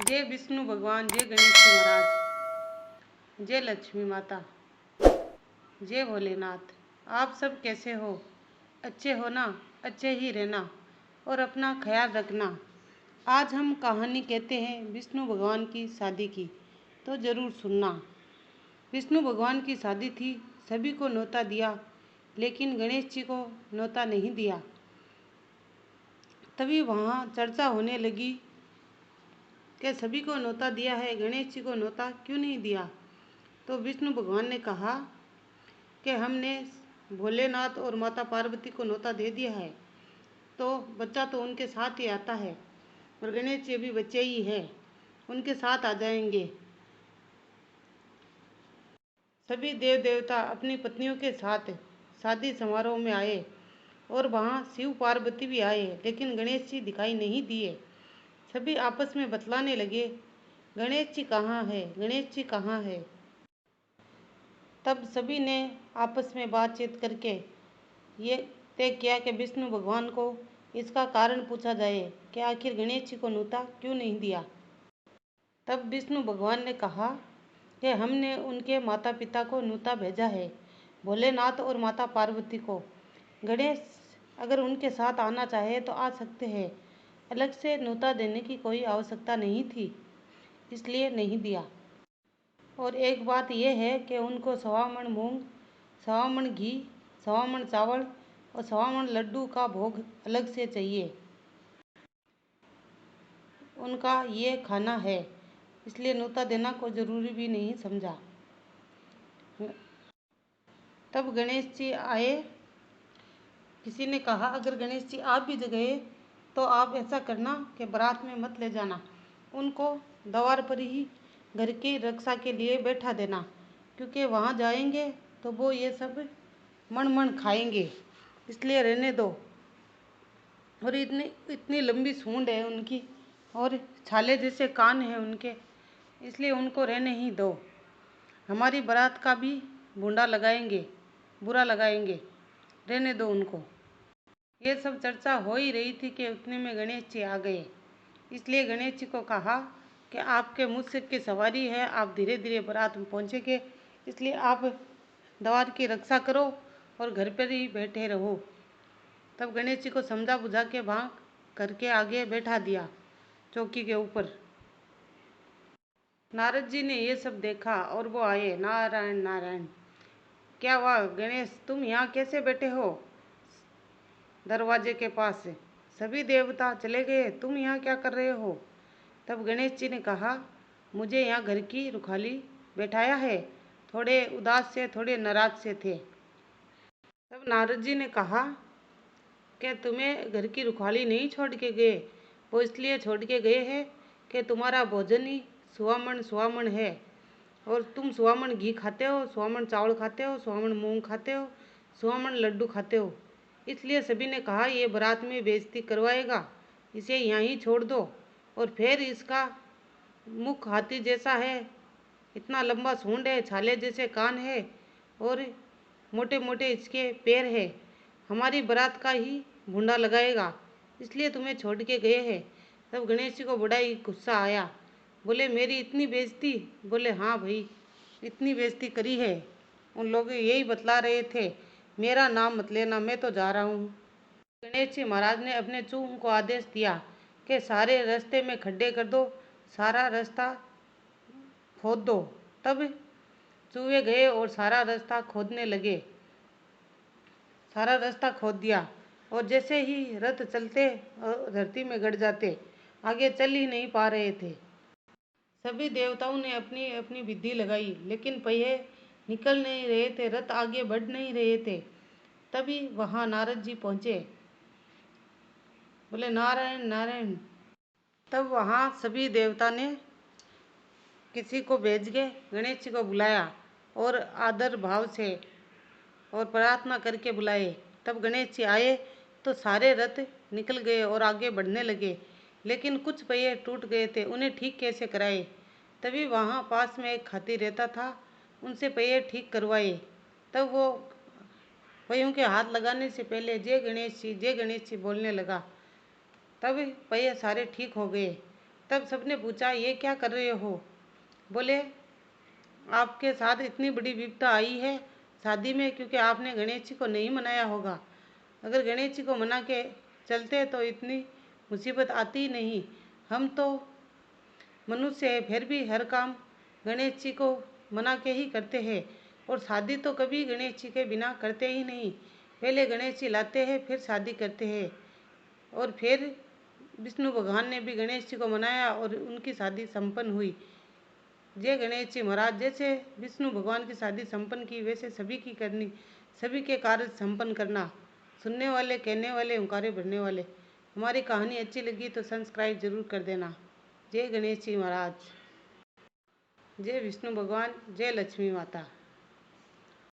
जय विष्णु भगवान, जय गणेश जी महाराज, जय लक्ष्मी माता, जय भोलेनाथ। आप सब कैसे हो? अच्छे हो ना? अच्छे ही रहना और अपना ख्याल रखना। आज हम कहानी कहते हैं विष्णु भगवान की शादी की, तो ज़रूर सुनना। विष्णु भगवान की शादी थी, सभी को न्योता दिया, लेकिन गणेश जी को न्योता नहीं दिया। तभी वहाँ चर्चा होने लगी कि सभी को न्योता दिया है, गणेश जी को न्योता क्यों नहीं दिया। तो विष्णु भगवान ने कहा कि हमने भोलेनाथ और माता पार्वती को न्योता दे दिया है, तो बच्चा तो उनके साथ ही आता है, और गणेश जी भी बच्चे ही है, उनके साथ आ जाएंगे। सभी देव देवता अपनी पत्नियों के साथ शादी समारोह में आए और वहाँ शिव पार्वती भी आए, लेकिन गणेश जी दिखाई नहीं दिए। सभी आपस में बतलाने लगे, गणेश जी कहाँ है, गणेश जी कहाँ है। तब सभी ने आपस में बातचीत करके ये तय किया कि विष्णु भगवान को इसका कारण पूछा जाए कि आखिर गणेश जी को न्योता क्यों नहीं दिया। तब विष्णु भगवान ने कहा कि हमने उनके माता पिता को न्योता भेजा है, भोलेनाथ और माता पार्वती को। गणेश अगर उनके साथ आना चाहे तो आ सकते हैं, अलग से न्योता देने की कोई आवश्यकता नहीं थी, इसलिए नहीं दिया। और एक बात यह है कि उनको 1.25 मण मूंग, 1.25 मण घी, 1.25 मण चावल और 1.25 मण लड्डू का भोग अलग से चाहिए। उनका ये खाना है, इसलिए न्योता देना कोई ज़रूरी भी नहीं समझा। तब गणेश जी आए। किसी ने कहा, अगर गणेश जी आप भी गए तो आप ऐसा करना कि बारात में मत ले जाना, उनको द्वार पर ही घर की रक्षा के लिए बैठा देना, क्योंकि वहाँ जाएंगे तो वो ये सब मन मन खाएंगे, इसलिए रहने दो। और इतनी लंबी सूंड है उनकी और छाले जैसे कान हैं उनके, इसलिए उनको रहने ही दो। हमारी बारात का भी भूंडा लगाएंगे, बुरा लगाएंगे, रहने दो उनको। ये सब चर्चा हो ही रही थी कि उतने में गणेश जी आ गए। इसलिए गणेश जी को कहा कि आपके मुझ से की सवारी है, आप धीरे धीरे बारात में पहुँचेंगे, इसलिए आप द्वार की रक्षा करो और घर पर ही बैठे रहो। तब गणेश जी को समझा बुझा के वहाँ घर के आगे बैठा दिया, चौकी के ऊपर। नारद जी ने ये सब देखा और वो आए। नारायण नारायण, क्या हुआ गणेश, तुम यहाँ कैसे बैठे हो दरवाजे के पास से? सभी देवता चले गए, तुम यहाँ क्या कर रहे हो? तब गणेश जी ने कहा, मुझे यहाँ घर की रुखाली बैठाया है। थोड़े उदास से, थोड़े नाराज से थे। तब नारद जी ने कहा कि तुम्हें घर की रुखाली नहीं छोड़ के गए, वो इसलिए छोड़ के गए हैं कि तुम्हारा भोजन ही 1.25 मण है, और तुम 1.25 मण घी खाते हो, 1.25 मण चावल खाते हो, 1.25 मण मूंग खाते हो, 1.25 मण लड्डू खाते हो। इसलिए सभी ने कहा, ये बारात में बेइज्जती करवाएगा, इसे यहाँ ही छोड़ दो। और फिर इसका मुख हाथी जैसा है, इतना लंबा सूंड है, छाले जैसे कान है और मोटे मोटे इसके पैर है, हमारी बारात का ही भुंडा लगाएगा, इसलिए तुम्हें छोड़ के गए हैं। तब गणेश जी को बड़ा ही गुस्सा आया। बोले, मेरी इतनी बेइज्जती? बोले, हाँ भाई, इतनी बेइज्जती करी है। उन लोग यही बतला रहे थे, मेरा नाम मत लेना, मैं तो जा रहा हूँ। गणेश जी महाराज ने अपने चूहों को आदेश दिया कि सारे रास्ते में खड्डे कर दो, सारा रास्ता खोद दो। तब चूहे गए और सारा रास्ता खोदने लगे। सारा रास्ता खोद दिया, और जैसे ही रथ चलते और धरती में गड़ जाते, आगे चल ही नहीं पा रहे थे। सभी देवताओं ने अपनी अपनी विधि लगाई, लेकिन पहिए निकल नहीं रहे थे, रथ आगे बढ़ नहीं रहे थे। तभी वहाँ नारद जी पहुँचे। बोले, नारायण नारायण। तब वहाँ सभी देवता ने किसी को भेज के गणेश जी को बुलाया और आदर भाव से और प्रार्थना करके बुलाए। तब गणेश जी आए तो सारे रथ निकल गए और आगे बढ़ने लगे, लेकिन कुछ पहिए टूट गए थे, उन्हें ठीक कैसे कराए। तभी वहाँ पास में एक हाथी रहता था, उनसे पहिए ठीक करवाए। तब वो पहियों के हाथ लगाने से पहले जय गणेश जी, जय गणेश जी बोलने लगा। तब पहिए सारे ठीक हो गए तब सबने पूछा, ये क्या कर रहे हो? बोले, आपके साथ इतनी बड़ी विपदा आई है शादी में, क्योंकि आपने गणेश जी को नहीं मनाया होगा। अगर गणेश जी को मना के चलते तो इतनी मुसीबत आती नहीं। हम तो मनुष्य है, फिर भी हर काम गणेश जी को मना के ही करते हैं, और शादी तो कभी गणेश जी के बिना करते ही नहीं। पहले गणेश जी लाते हैं, फिर शादी करते हैं। और फिर विष्णु भगवान ने भी गणेश जी को मनाया और उनकी शादी संपन्न हुई। जय गणेश जी महाराज। जैसे विष्णु भगवान की शादी संपन्न की, वैसे सभी की करनी, सभी के कार्य संपन्न करना। सुनने वाले, कहने वाले, हुंकारे भरने वाले। हमारी कहानी अच्छी लगी तो सब्सक्राइब जरूर कर देना। जय गणेश जी महाराज। जय विष्णु भगवान। जय लक्ष्मी माता।